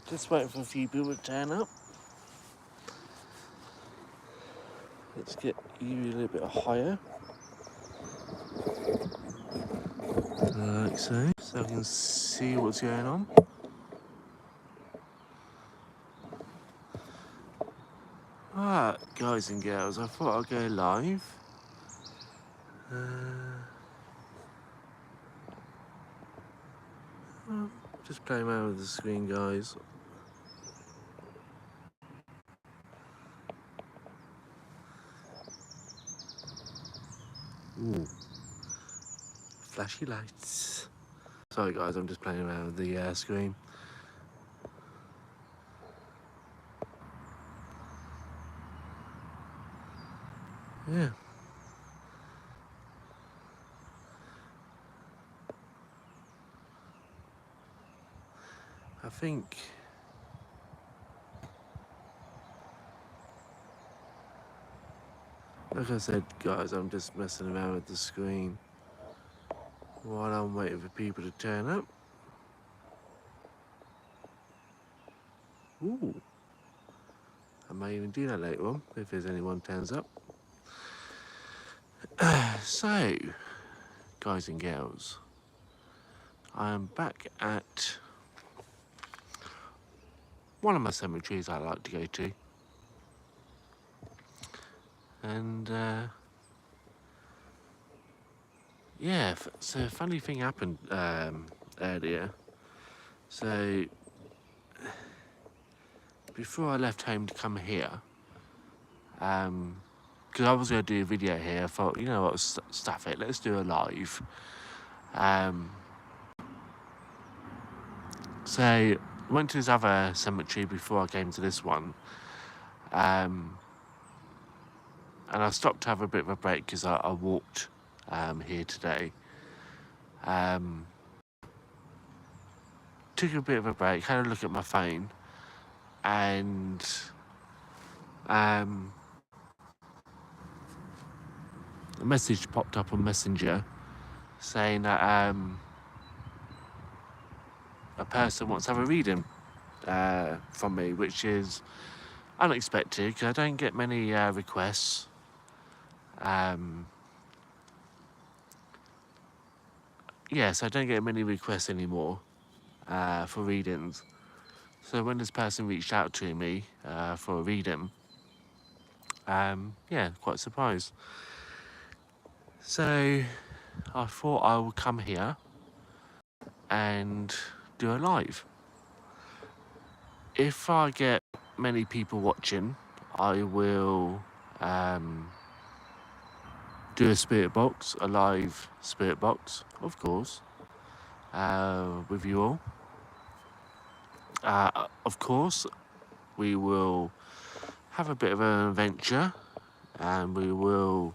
Just waiting for a few people to turn up. Let's get you a little bit higher. Like so. So I can see what's going on. Ah, guys and girls, I thought I'd go live. Just playing around with the screen, guys. Ooh. Flashy lights. Sorry guys, I'm just playing around with the screen. Yeah. I think like I said, guys, I'm just messing around with the screen while I'm waiting for people to turn up. Ooh. I may even do that later on if there's anyone turns up. So, guys and girls, I am back at one of my cemeteries I like to go to. And yeah, so a funny thing happened earlier. So before I left home to come here, because I was going to do a video here, I thought, you know what, stuff it, let's do a live. So I went to this other cemetery before I came to this one. And I stopped to have a bit of a break because I walked here today. Took a bit of a break, had a look at my phone, and a message popped up on Messenger saying that a person wants to have a reading from me, which is unexpected because I don't get many requests. Yes, I don't get many requests anymore for readings. So when this person reached out to me for a reading, yeah, quite surprised. So I thought I would come here and do a live. If I get many people watching, I will do a spirit box, a live spirit box, of course, with you all. Of course, we will have a bit of an adventure, and we will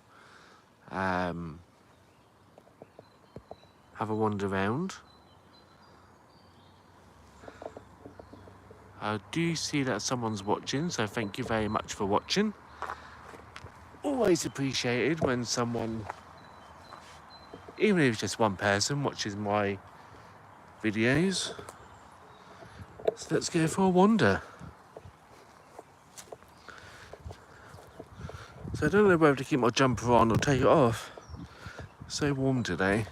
have a wander around. I do see that someone's watching, so thank you very much for watching. Always appreciated when someone, even if it's just one person, watches my videos. So let's go for a wander. So I don't know whether to keep my jumper on or take it off. It's so warm today.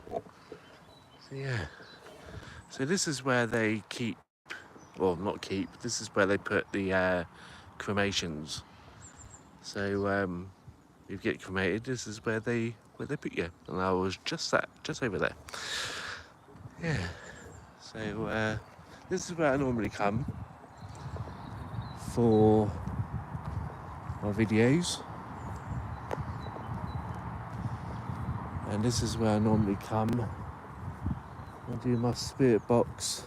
So yeah. So this is where they keep, well, not keep, this is where they put the cremations. So if you get cremated, this is where they put you. And I was just over there. Yeah. So this is where I normally come for my videos. And this is where I normally come and do my spirit box.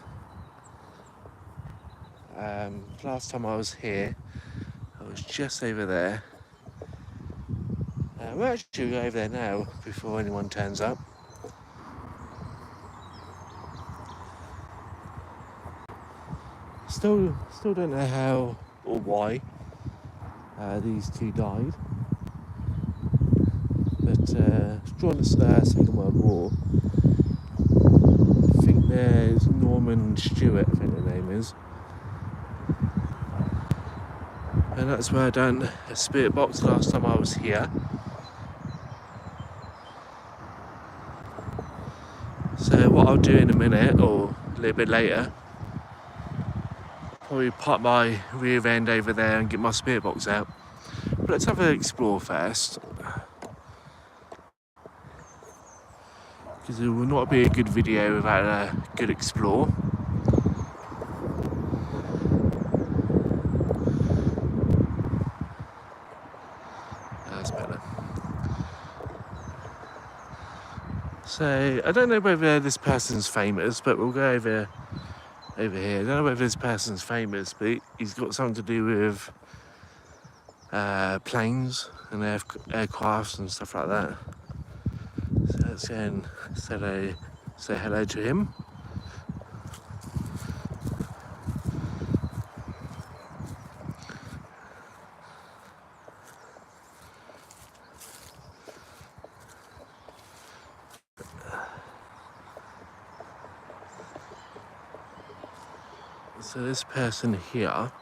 Last time I was here, I was just over there. We're actually over there now before anyone turns up. Still don't know how or why these two died. But during the Second World War, I think there's Norman Stewart, I think the name is. And that's where I done a spirit box last time I was here. So what I'll do in a minute, or a little bit later, probably pop my rear end over there and get my spirit box out. But let's have an explore first. Because it will not be a good video without a good explore. That's better. So I don't know whether this person's famous, but we'll go over here. I don't know whether this person's famous, but he's got something to do with planes and aircrafts and stuff like that. So let's go and say hello to him. So this person here,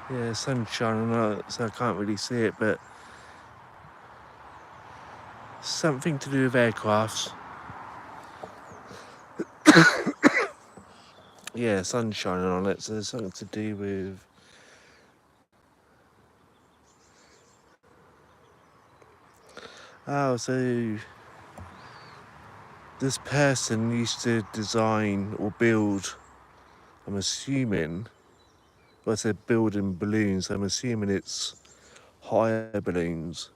yeah, sun's shining on it, so I can't really see it, but something to do with aircrafts. Yeah, sun's shining on it, so there's something to do with so this person used to design or build, I'm assuming, well I said building balloons, I'm assuming it's hot-air balloons.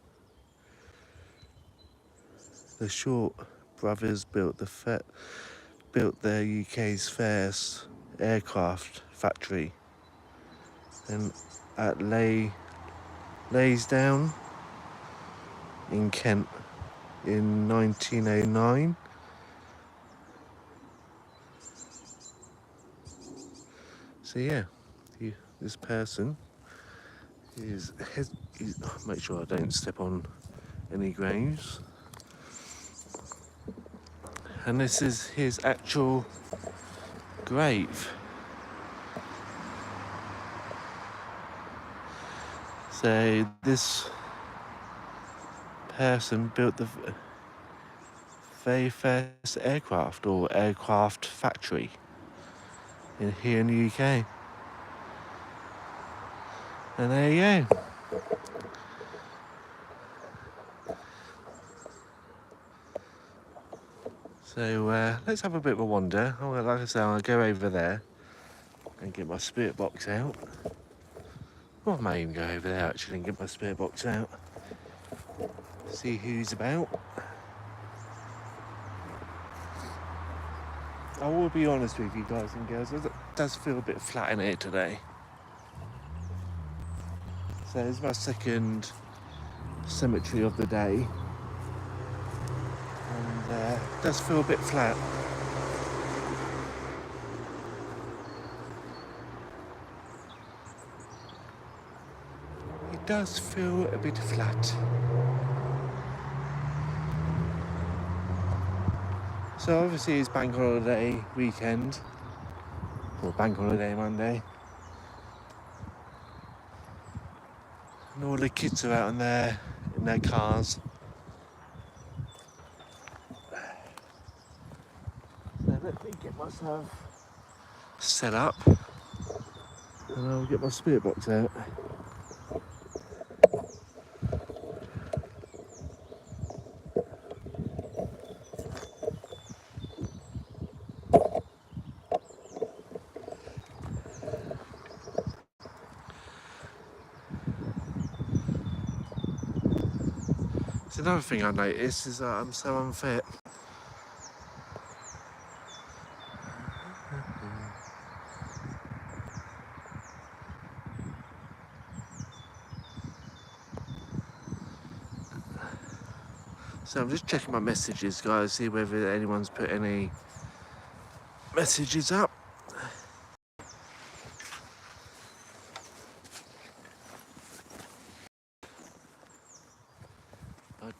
The Short brothers built their UK's first aircraft factory and at Laysdown in Kent in 1909. So yeah, this person is make sure I don't step on any graves. And this is his actual grave. So this person built the very first aircraft or aircraft factory here in the UK. And there you go. So let's have a bit of a wander. Like I say, I'll go over there and get my spirit box out. Well, I may even go over there actually and get my spirit box out. See who's about. I will be honest with you guys and girls, it does feel a bit flat in here today. So it's my second cemetery of the day. And it does feel a bit flat. It does feel a bit flat. So obviously it's bank holiday weekend, or bank holiday Monday. And all the kids are out in their cars. So let me get myself set up and I'll get my spirit box out. So another thing I noticed is that I'm so unfit. So I'm just checking my messages, guys, see whether anyone's put any messages up.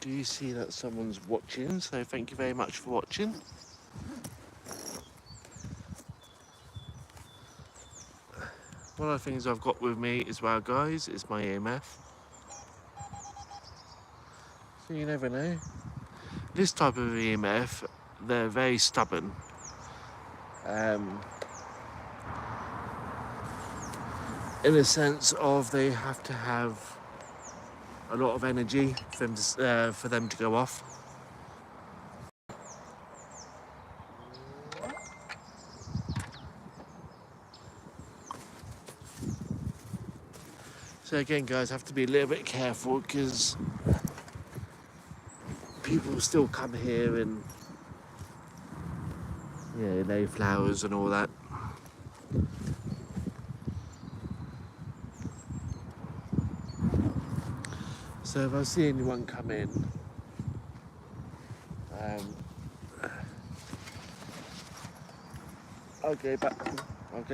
do see that someone's watching, so thank you very much for watching. One of the things I've got with me as well, guys, is my EMF. So you never know. This type of EMF, they're very stubborn. In a sense of they have to have a lot of energy for them to go off. So again, guys, have to be a little bit careful because people still come here and lay flowers and all that. So if I see anyone come in, I'll go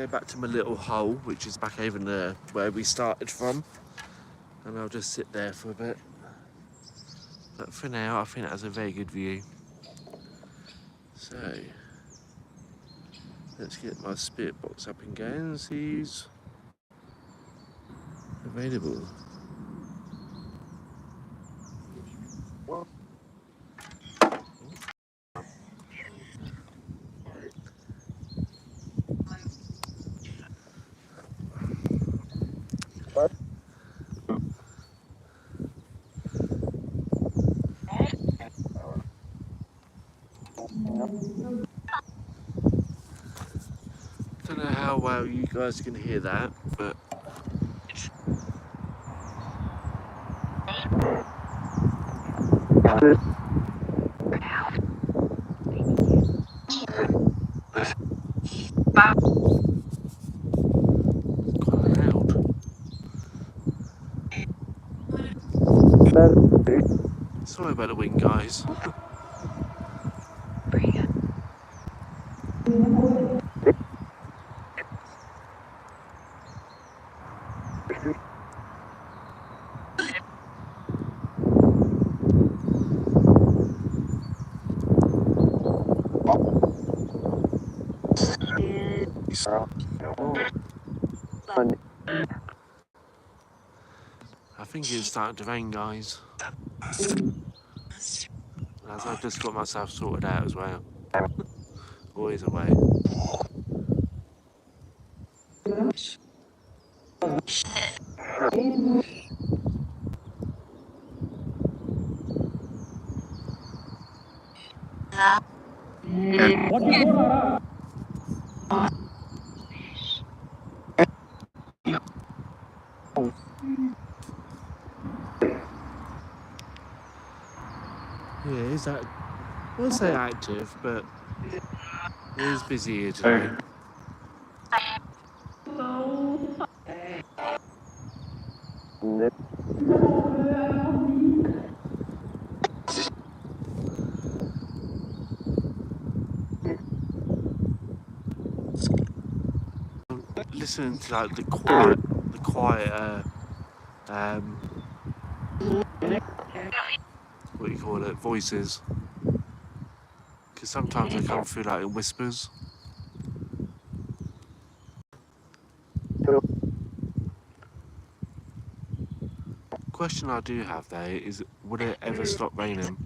back to my little hole, which is back over there where we started from, and I'll just sit there for a bit. But for now, I think it has a very good view. So let's get my spirit box up and going and see who's available. Don't know how well you guys can hear that, but quite loud. Sorry about the wind, guys. I think it's starting to rain, guys. As I've just got myself sorted out as well. Always away. Yeah, is that? I won't say active, but it is busy here today. Listening to like the quieter, what do you call it, voices, because sometimes they come through like in whispers. Question I do have though is, would it ever stop raining?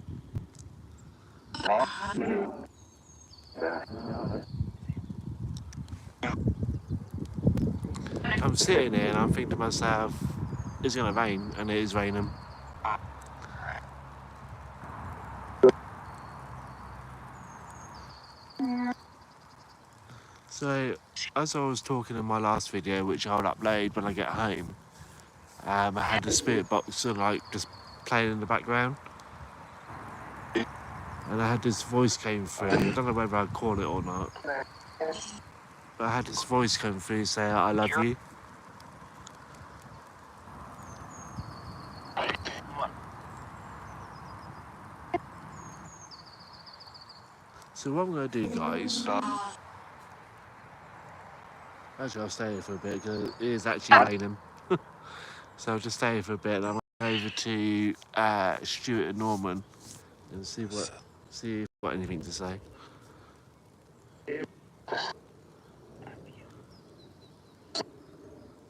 I'm sitting here and I'm thinking to myself, it's gonna rain, and it is raining. So, as I was talking in my last video, which I'll upload when I get home, I had the spirit box sort of like just playing in the background, and I had this voice came through. I don't know whether I'd call it or not, but I had this voice come through saying, "I love you." So what I'm going to do, guys, actually I'll stay here for a bit because it is actually raining. So I'll just stay here for a bit and I'm over to Stuart and Norman and see if they've got anything to say.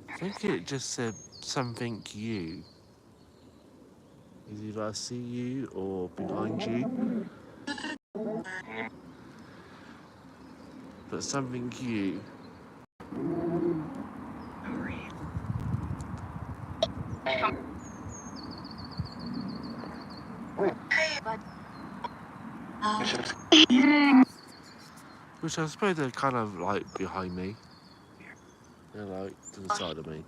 I think it just said something you. Is either I see you or behind you. But something you. Which I suppose they're kind of like behind me. They're like to the side of me.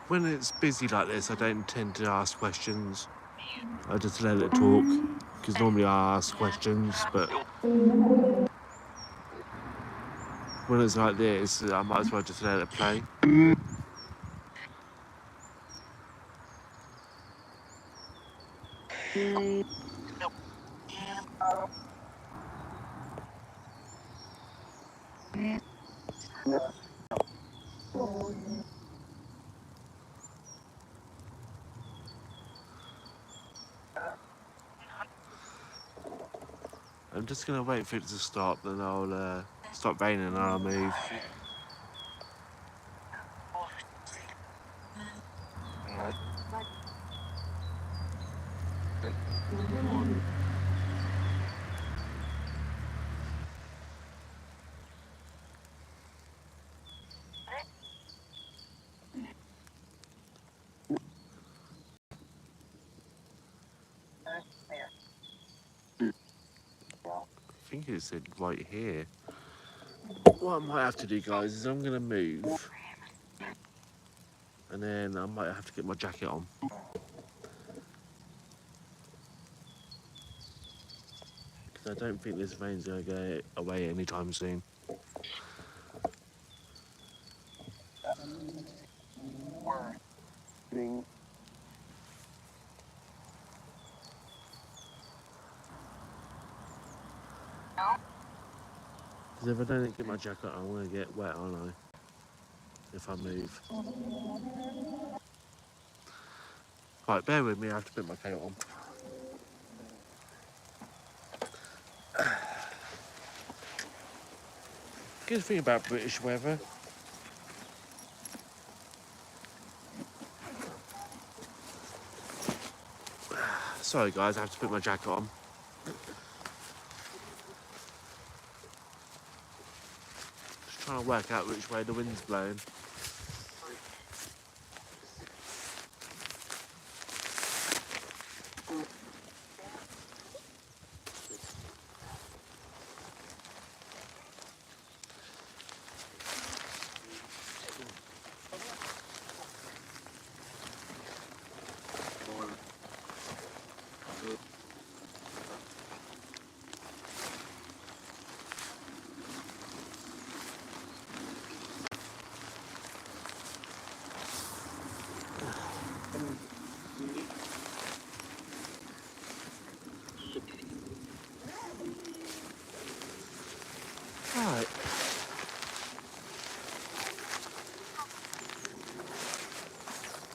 When it's busy like this, I don't tend to ask questions. I just let it talk, because normally I ask questions, but when it's like this, I might as well just let it play. I'm just going to wait for it to stop, then I'll stop raining and I'll move. I think it said right here. What I might have to do, guys, is I'm going to move. And then I might have to get my jacket on. Because I don't think this rain's going to go away anytime soon. Because if I don't get my jacket on, I'm going to get wet, aren't I? If I move. Right, bear with me, I have to put my coat on. Good thing about British weather. Sorry guys, I have to put my jacket on. Just trying to work out which way the wind's blowing. Right.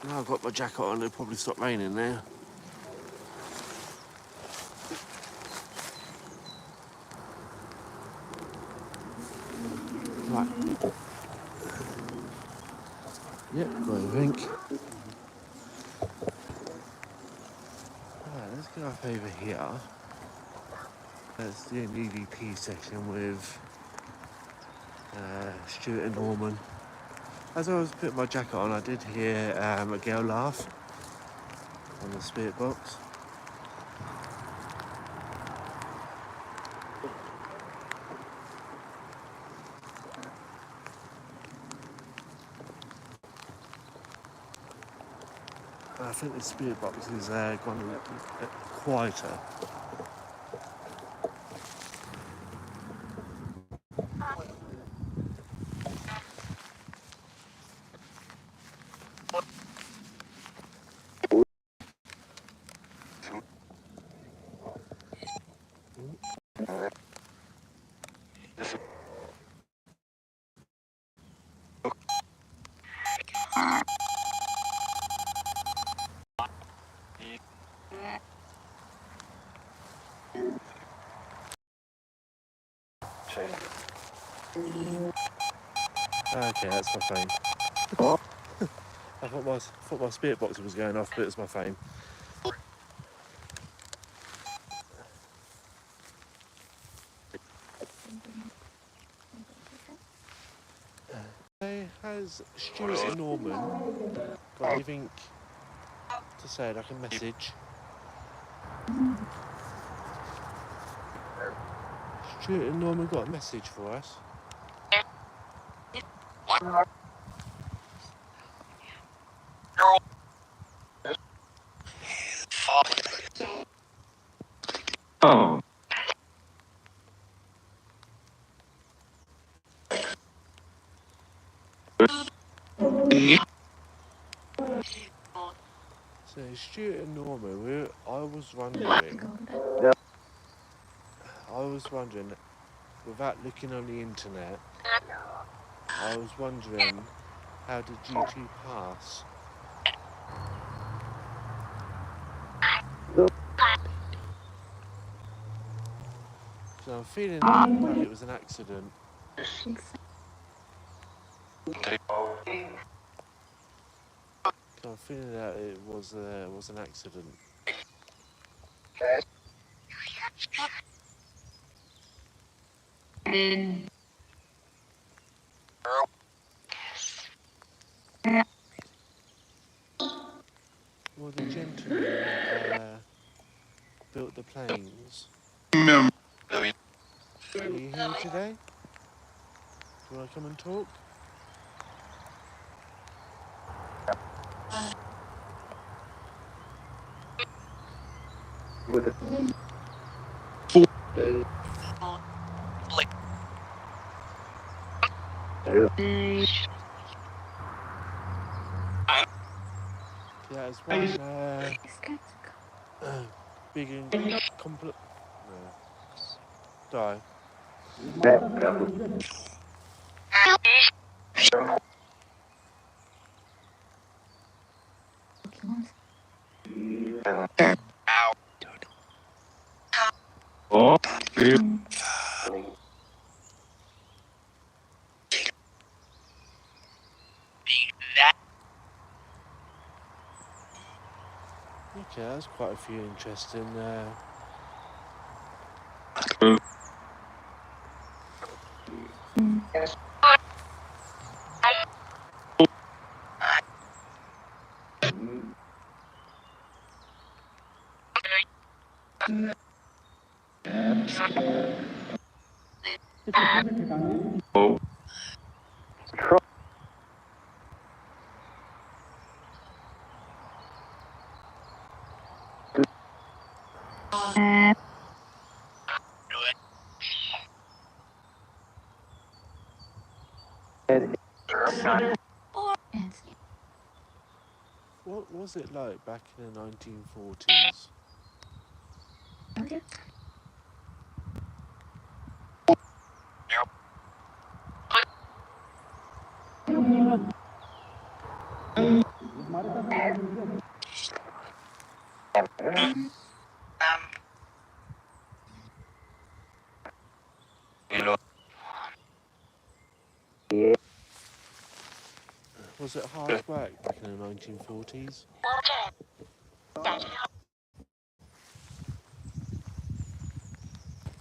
Now I've got my jacket on, it'll probably stop raining now. Right. Yep, got everything. Right, let's go up over here. That's the EVP section with Stuart and Norman. As I was putting my jacket on, I did hear a girl laugh on the spirit box. I think the spirit box is gone a little bit quieter. Okay, that's my phone. I thought my spirit box was going off, but it was my phone. Has Stuart and Norman got anything to say, like a message? Stuart and Norman got a message for us. Oh. So Stuart and Norman, I was wondering, without looking on the internet, I was wondering, how did you two pass? So I'm feeling like it was an accident. So I'm feeling that it was an accident. Well, the gentleman that built the planes, are you here today? Do you want to come and talk? Yeah, it's one big and complex. No, die. Oh. Okay, that's quite a few interesting. Oh. What was it like back in the 1940s? Was it hard work back in the 1940s?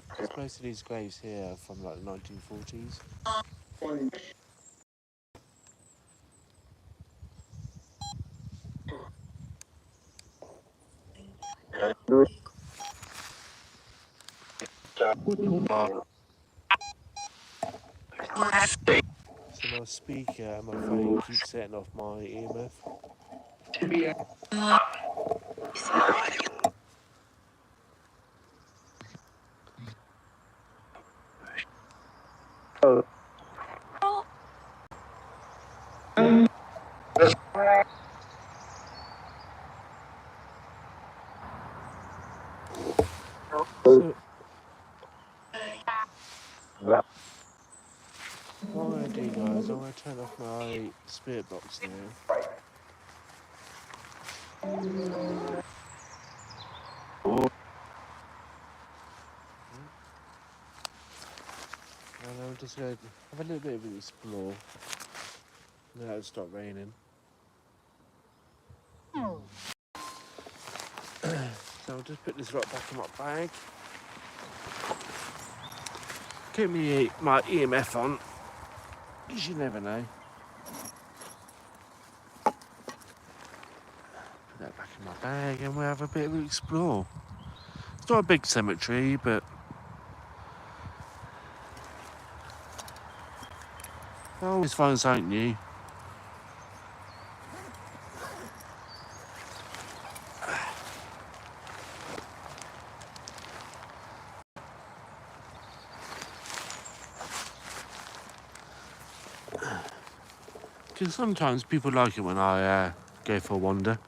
Because most of these graves here are from like the 1940s. So my speaker and my phone keep setting off my EMF. So Okay guys, I'm going to turn off my spirit box now. And I'm just going to have a little bit of an explore. Now it's stopped raining. So I'll just put this right back in my bag. Keep my EMF on, because you never know. Put that back in my bag and we'll have a bit of an explore. It's not a big cemetery, but I always find something new. Because sometimes people like it when I go for a wander.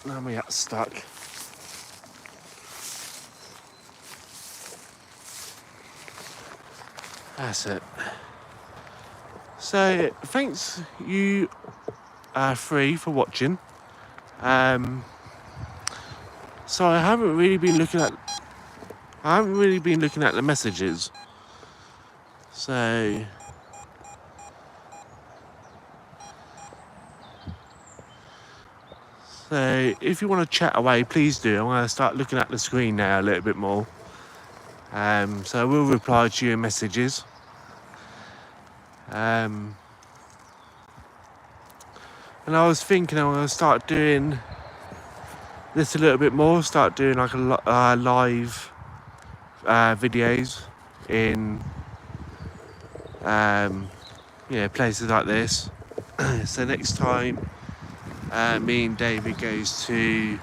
Now my hat's stuck. That's it. So thanks you three for watching. So I haven't really been looking at the messages. So if you want to chat away, please do. I'm going to start looking at the screen now a little bit more. So I will reply to your messages. And I was thinking I'm going to start doing this a little bit more. Start doing like a live videos in places like this. So next time me and David goes to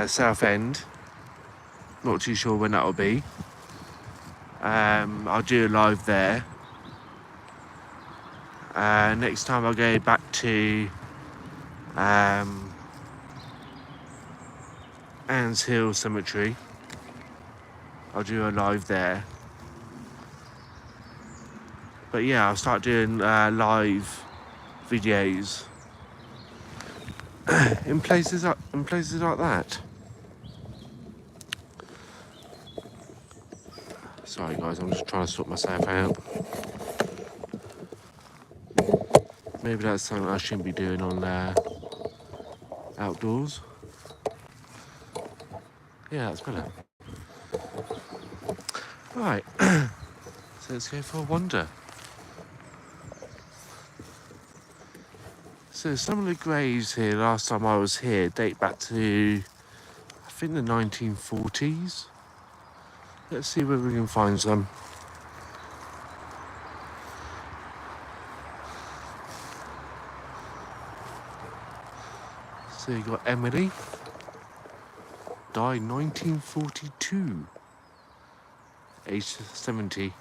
Southend, not too sure when that'll be. I'll do a live there. Next time I'll go back to Anns Hill Cemetery. I'll do a live there. But yeah, I'll start doing live videos in places like that. Sorry guys, I'm just trying to sort myself out. Maybe that's something I shouldn't be doing on outdoors. Yeah, that's better. Right, so let's go for a wander. So some of the graves here, last time I was here, date back to, I think, the 1940s. Let's see whether we can find some. So you got Emily, died 1942, age 70.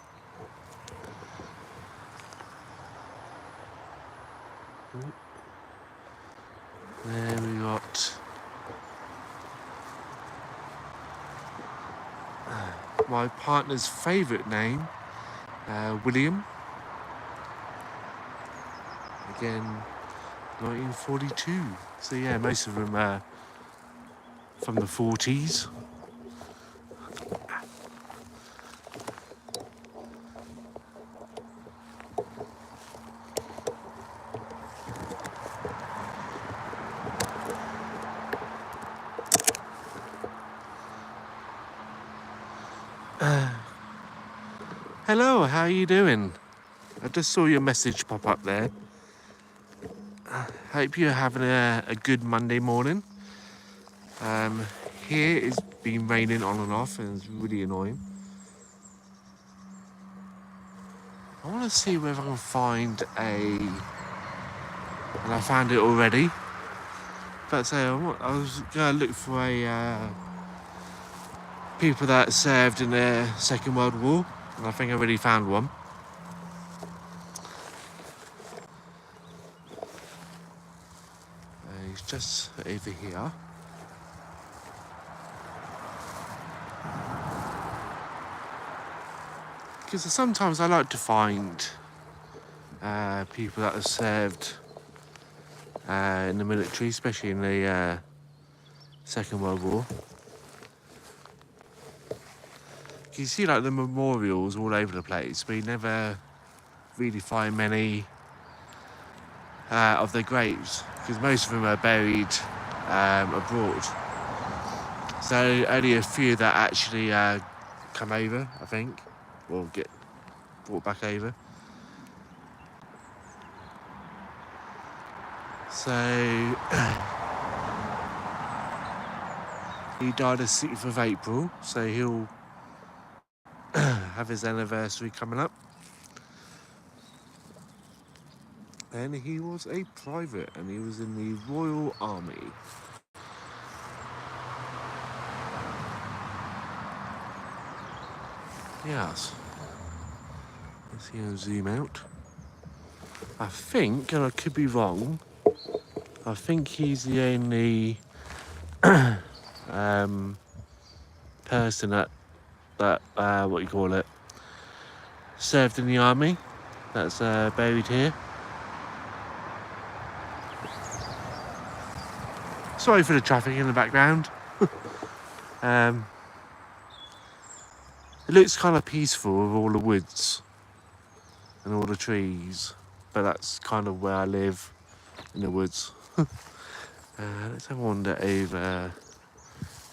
Then we got my partner's favourite name, William. Again, 1942. So yeah, most of them are from the 40s. Hello, how are you doing? I just saw your message pop up there. Hope you're having a good Monday morning. Here it's been raining on and off and it's really annoying. I want to see whether I can find and I found it already. But I was going to look for people that served in the Second World War, and I think I already found one. It's just over here. because sometimes I like to find people that have served in the military, especially in the Second World War. You see like the memorials all over the place, but you never really find many of their graves, because most of them are buried abroad. So only a few that actually come over, I think, or get brought back over. So he died the 6th of April, so he'll have his anniversary coming up. And he was a private, and he was in the Royal Army. Yes. Let's see how zoom out. I think, and I could be wrong, I think he's the only person that what you call it, served in the army that's buried here. Sorry for the traffic in the background. It looks kind of peaceful with all the woods and all the trees, but that's kind of where I live, in the woods. Let's have a wander over.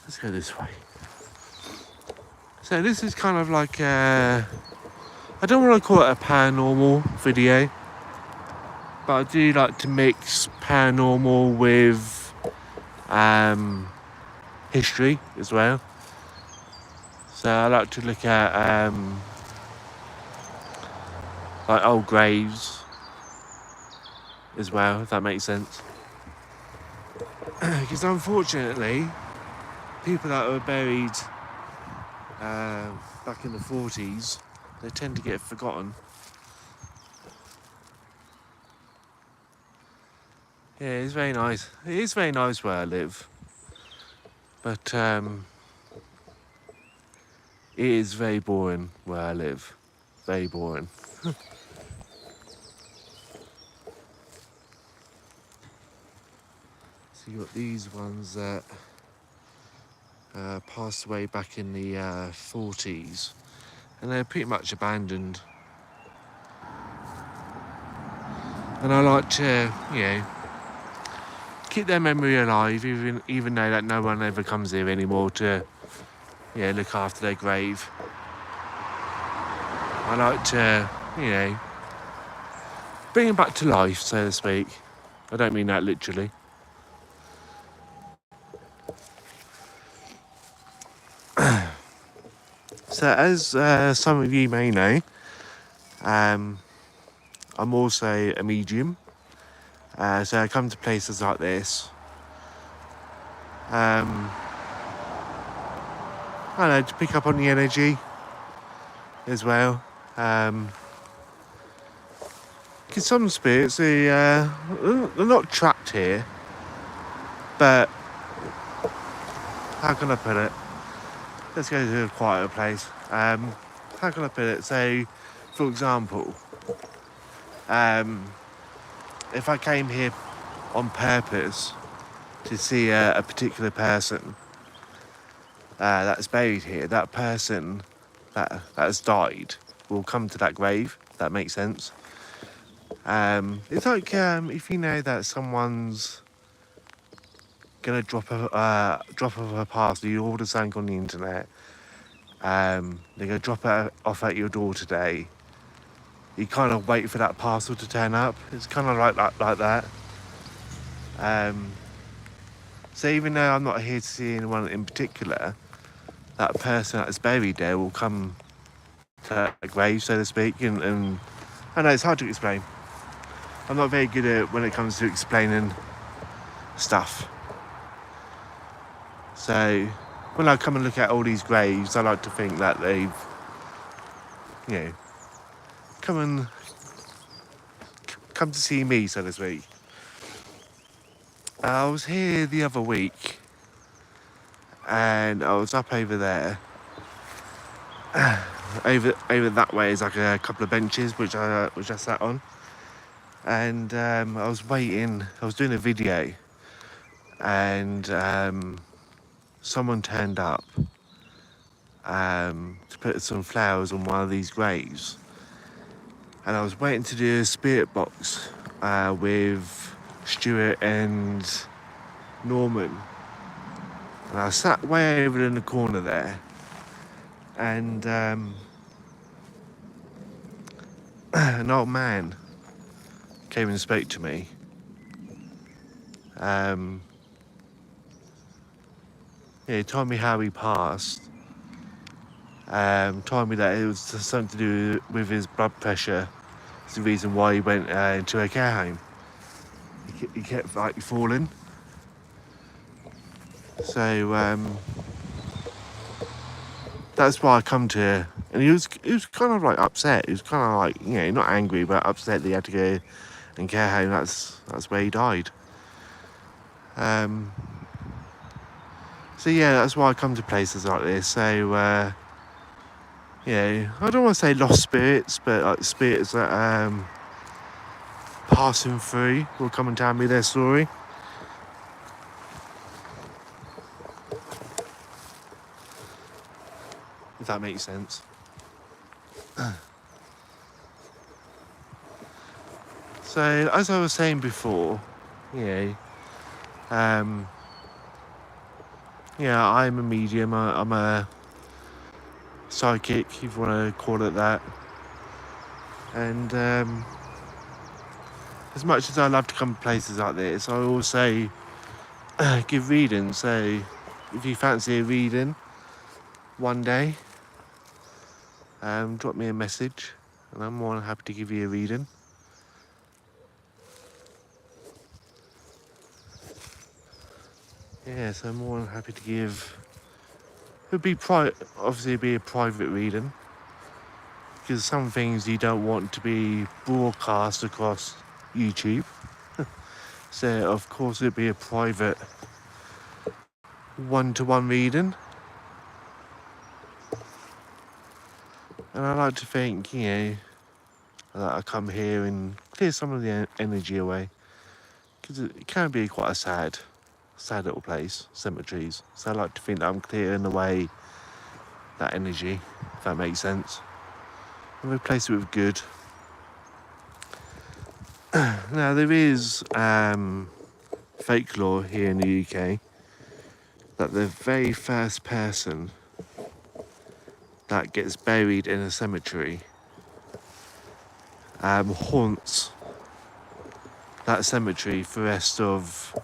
Let's go this way. So this is kind of like I don't want to call it a paranormal video, but I do like to mix paranormal with history as well. So I like to look at like old graves as well, if that makes sense. Because unfortunately, people that were buried back in the 40s, they tend to get forgotten. Yeah, it's very nice. It is very nice where I live, but it is very boring where I live. Very boring. So you got these ones that passed away back in the 40s, and they're pretty much abandoned. And I like to, keep their memory alive, even though that no one ever comes here anymore to, look after their grave. I like to, bring them back to life, so to speak. I don't mean that literally. So as some of you may know, I'm also a medium. So I come to places like this. I don't know, to pick up on the energy as well. Because some spirits, they're not trapped here, but how can I put it? Let's go to a quieter place. How can I put it? So, for example, if I came here on purpose to see a particular person that's buried here, that person that has died will come to that grave, if that makes sense. It's like if you know that someone's gonna drop off a parcel, you order something on the internet, they're gonna drop it off at your door today. You kind of wait for that parcel to turn up. It's kind of like that. So even though I'm not here to see anyone in particular, that person that's buried there will come to a grave, so to speak, and I know it's hard to explain. I'm not very good at when it comes to explaining stuff. So when I come and look at all these graves, I like to think that they've, come to see me, so to speak. I was here the other week, and I was up over there, over that way is like a couple of benches which I sat on, and I was waiting. I was doing a video, and someone turned up to put some flowers on one of these graves, and I was waiting to do a spirit box with Stuart and Norman, and I sat way over in the corner there, and an old man came and spoke to me. He told me how he passed. Told me that it was something to do with his blood pressure. It's the reason why he went into a care home. He kept like falling. So that's why I come to. And he was kind of like upset. He was kind of like, you know, not angry, but upset that he had to go and care home. That's where he died. So yeah, that's why I come to places like this. So yeah, I don't want to say lost spirits, but like spirits that passing through will come and tell me their story. If that makes sense. So as I was saying before, you know, yeah, I'm a medium. I'm a psychic, if you want to call it that. And as much as I love to come to places like this, I also give readings. So if you fancy a reading one day, drop me a message, and I'm more than happy to give you a reading. Yeah, so I'm more than happy to give. It'd be obviously it'd be a private reading, because some things you don't want to be broadcast across YouTube. So of course it'd be a private one-to-one reading. And I like to think, you know, that I come here and clear some of the energy away, because it can be quite a sad little place, cemeteries. So I like to think that I'm clearing away that energy, if that makes sense, and replace it with good. Now there is folklore here in the UK that the very first person that gets buried in a cemetery haunts that cemetery for the rest of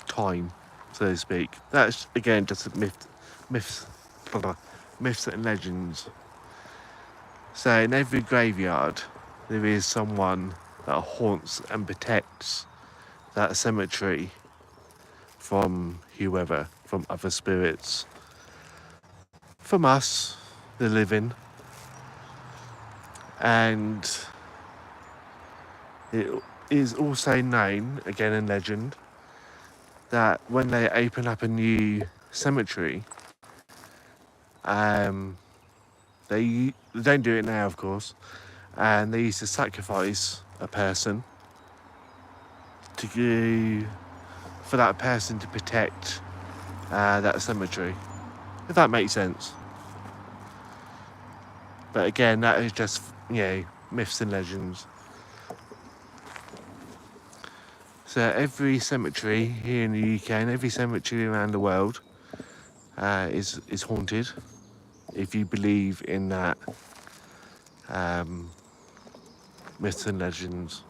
time, so to speak. That's again just a myths and legends. So in every graveyard there is someone that haunts and protects that cemetery from whoever, from other spirits, from us, the living. And it is also known, again in legend, that when they open up a new cemetery, they don't do it now, of course, and they used to sacrifice a person for that person to protect that cemetery, if that makes sense. But again, that is just, you know, myths and legends. So every cemetery here in the UK and every cemetery around the world is haunted, if you believe in that myths and legends.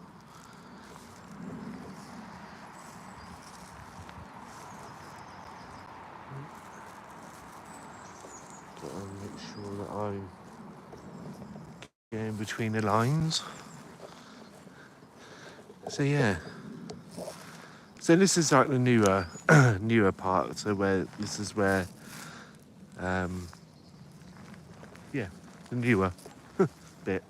Got to make sure that I'm getting between the lines. So yeah. So this is like the newer part. So this is where, yeah, the newer bit.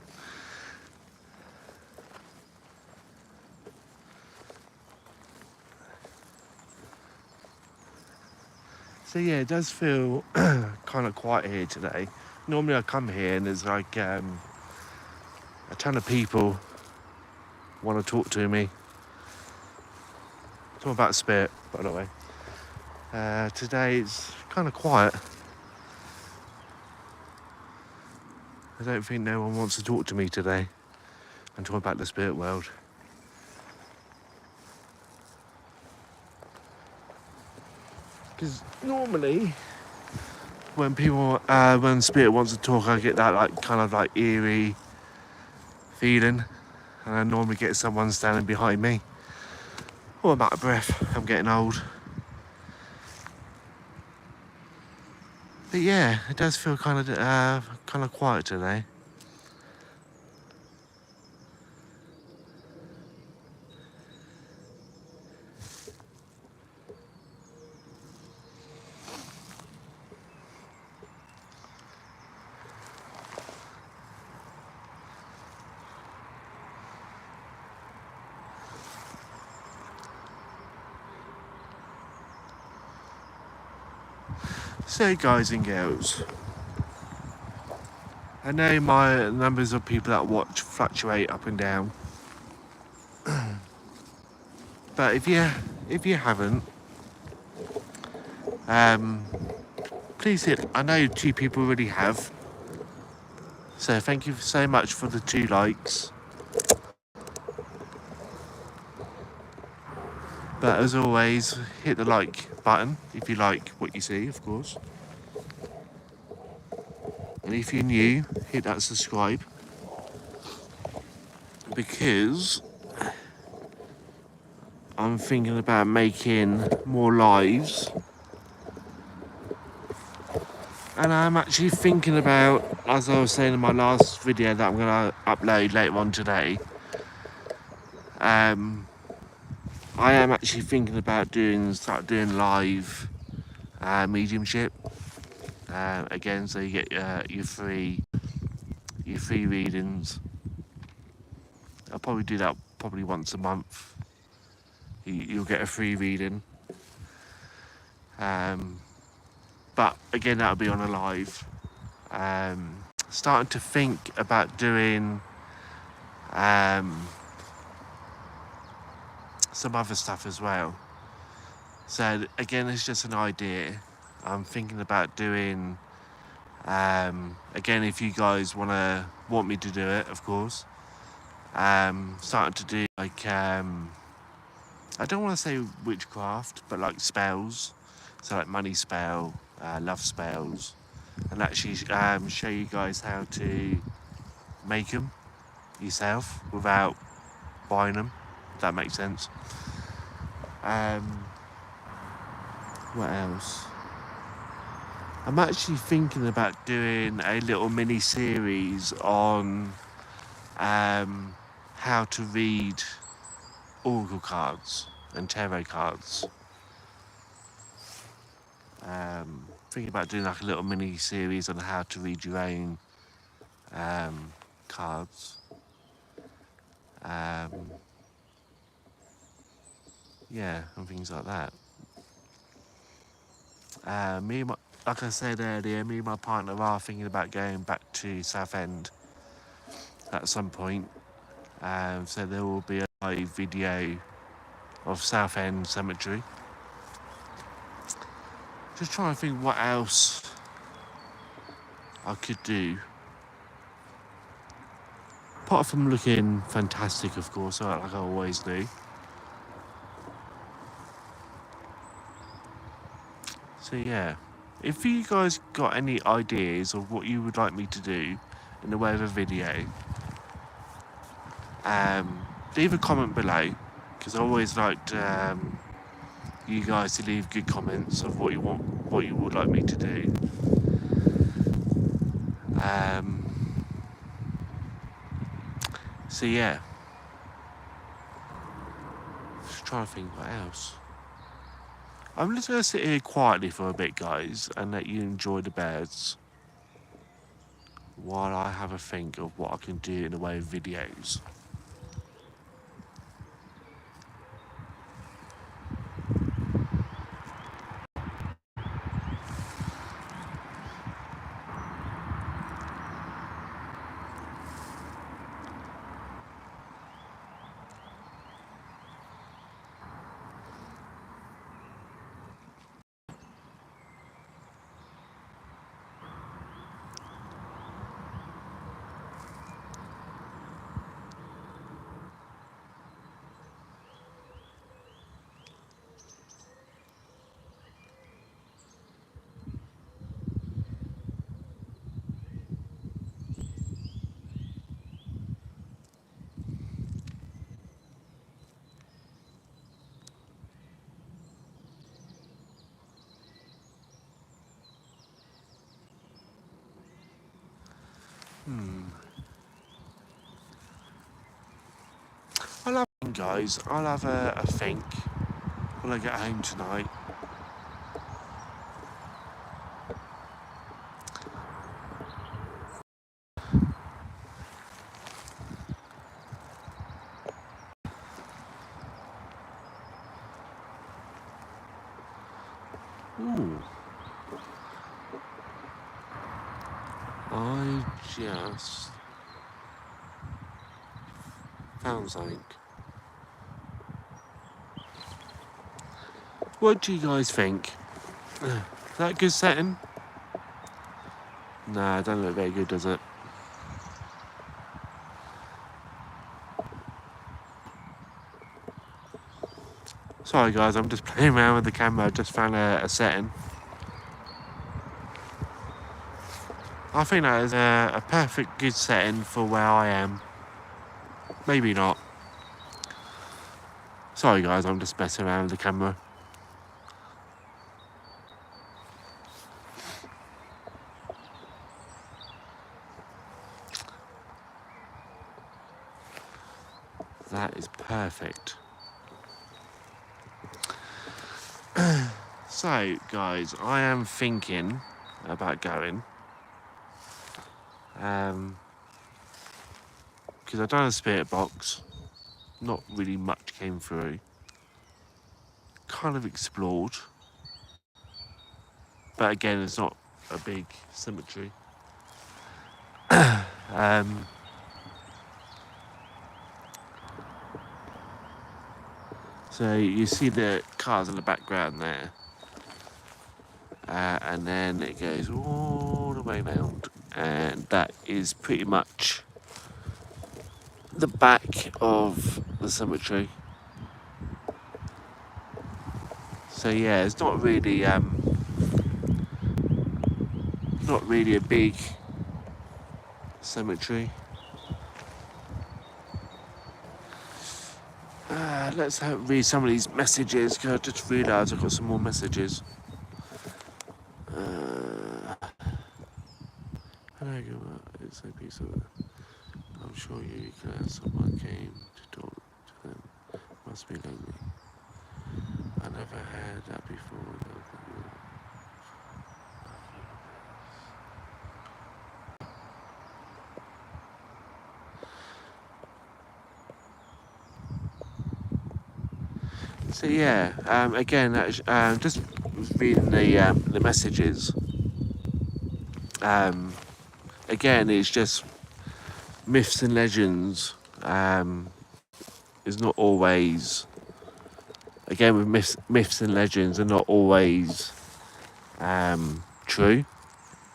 So yeah, it does feel kind of quiet here today. normally I come here and there's like a ton of people want to talk to me. Talk about spirit, by the way. Today it's kind of quiet. I don't think no one wants to talk to me today and talk about the spirit world. Because normally when when spirit wants to talk, I get that like kind of like eerie feeling, and I normally get someone standing behind me. Oh, I'm out of breath. I'm getting old. But yeah, it does feel kind of quiet today. So, guys and girls, I know my numbers of people that watch fluctuate up and down, but if you haven't, please hit. I know 2 people already have, so thank you so much for the 2 likes. But as always, hit the like button if you like what you see, of course. And if you're new, hit that subscribe, because I'm thinking about making more lives. And I'm actually thinking about, as I was saying in my last video that I'm going to upload later on today, I am actually thinking about start doing live mediumship again, so you get your free readings. I'll probably do that probably once a month. You'll get a free reading. But again, that'll be on a live. Starting to think about doing some other stuff as well. So again, it's just an idea. I'm thinking about doing, again, if you guys want me to do it, of course. Starting to do like, I don't want to say witchcraft, but like spells. So like money spell, love spells, and actually show you guys how to make them yourself without buying them, if that makes sense. What else? I'm actually thinking about doing a little mini series on how to read oracle cards and tarot cards. Thinking about doing like a little mini series on how to read your own cards. Yeah, and things like that. Like I said earlier, me and my partner are thinking about going back to Southend at some point. So there will be a live video of Southend Cemetery. Just trying to think what else I could do. Apart from looking fantastic, of course, like I always do. So yeah, if you guys got any ideas of what you would like me to do in the way of a video, leave a comment below, because I always like you guys to leave good comments of what you would like me to do. So yeah, just trying to think what else. I'm just going to sit here quietly for a bit, guys, and let you enjoy the birds while I have a think of what I can do in the way of videos. guys, I'll have a think when I get home tonight. Ooh. I just found something. What do you guys think? Is that a good setting? Nah, it don't look very good, does it? Sorry guys, I'm just playing around with the camera. I just found a setting. I think that is a perfect good setting for where I am. Maybe not. Sorry guys, I'm just messing around with the camera. That is perfect. So guys, I am thinking about going. Because I've done a spirit box. Not really much came through. Kind of explored. But again, it's not a big cemetery. So you see the cars in the background there. And then it goes all the way round. And that is pretty much the back of the cemetery. So yeah, it's not really a big cemetery. Let's read some of these messages, because I just realised I've got some more messages. Hello, it's a piece of it. I'm sure you can. Someone came to talk to them. Must be lonely. I never had that before. So yeah, again, just reading the messages. Again, it's just myths and legends. Is not always. Again, with myths and legends are not always true.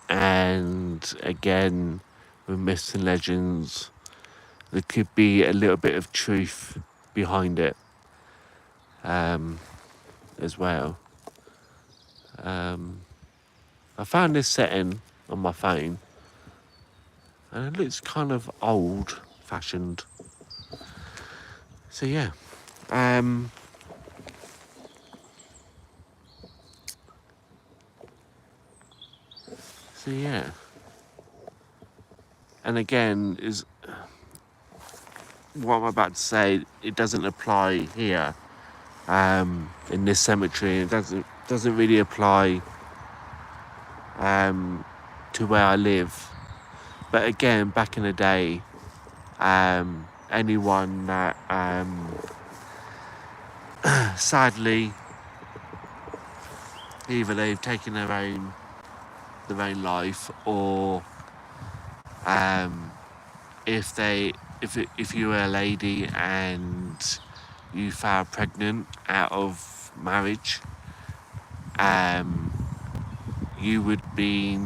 And again, with myths and legends, there could be a little bit of truth behind it as well. I found this setting on my phone, and it looks kind of old-fashioned. So yeah. So yeah. And again, is what I'm about to say, it doesn't apply here in this cemetery. It doesn't really apply to where I live. But again, back in the day, anyone that sadly either they've taken their own life, or if you were a lady and you fell pregnant out of marriage, you would be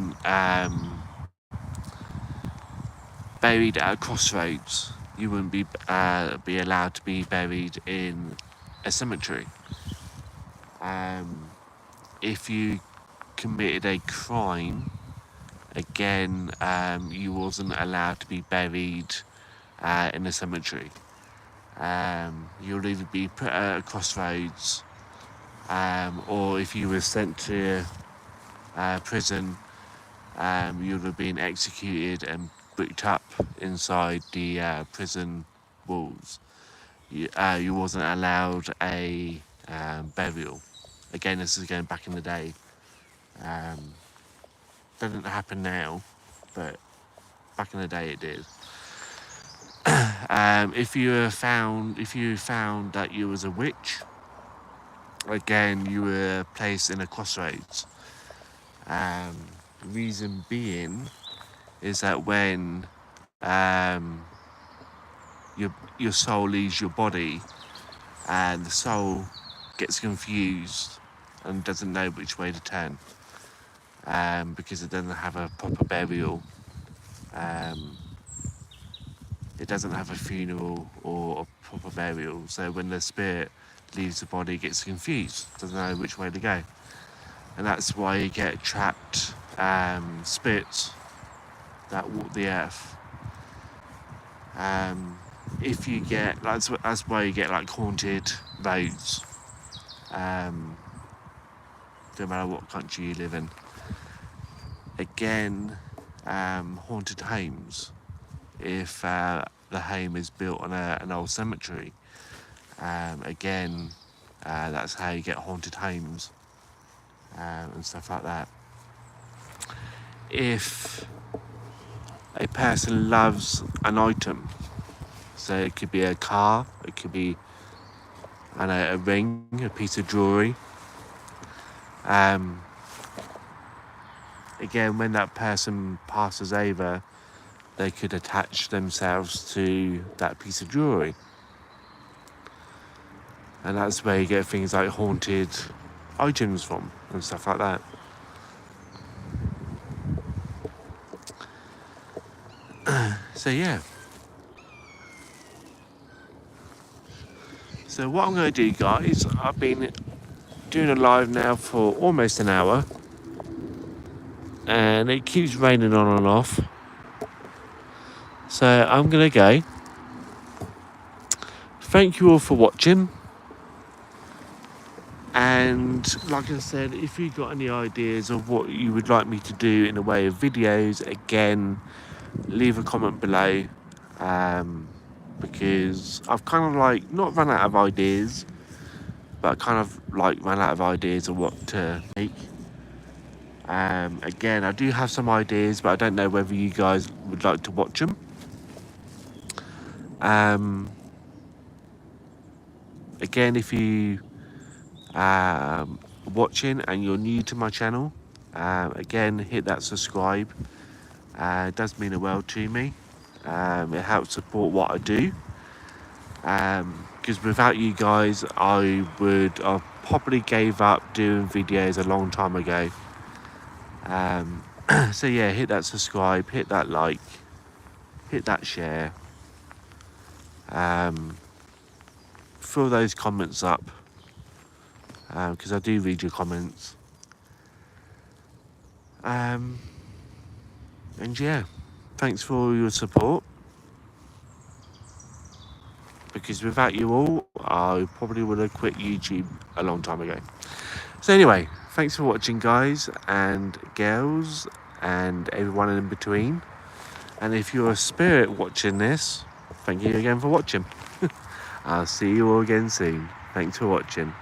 buried at a crossroads. You wouldn't be allowed to be buried in a cemetery. If you committed a crime, again, you wasn't allowed to be buried in a cemetery. You'll either be put at a crossroads, or if you were sent to prison, you would have been executed and bricked up inside the prison walls. you wasn't allowed a burial. Again, this is going back in the day. Um, doesn't happen now, but back in the day it did. If you found that you was a witch, again you were placed in a crossroads. Reason being is that when um, your soul leaves your body, and the soul gets confused and doesn't know which way to turn, because it doesn't have a proper burial. Um, it doesn't have a funeral or a proper burial. So when the spirit leaves the body, it gets confused, doesn't know which way to go. And that's why you get trapped spirits that walk the earth. If you get, that's why you get like haunted roads. No matter what country you live in. Again, haunted homes. If the home is built on an old cemetery, again, that's how you get haunted homes and stuff like that. If a person loves an item, so it could be a car, it could be a ring, a piece of jewellery. Again, when that person passes over, they could attach themselves to that piece of jewellery. And that's where you get things like haunted items from and stuff like that. So yeah. So what I'm going to do, guys, I've been doing a live now for almost an hour, and it keeps raining on and off. So I'm going to go. Thank you all for watching. And like I said, if you've got any ideas of what you would like me to do in the way of videos, again, leave a comment below. Because I've kind of like not run out of ideas, but I kind of like ran out of ideas of what to make. Again, I do have some ideas, but I don't know whether you guys would like to watch them. Again, if you watching and you're new to my channel, again, hit that subscribe. It does mean a world to me. It helps support what I do. Because without you guys, I probably gave up doing videos a long time ago. So yeah, hit that subscribe, hit that like, hit that share. Fill those comments up, because I do read your comments. And yeah, thanks for all your support. Because without you all, I probably would have quit YouTube a long time ago. So anyway, thanks for watching, guys and girls and everyone in between. And if you're a spirit watching this, thank you again for watching. I'll see you all again soon. Thanks for watching.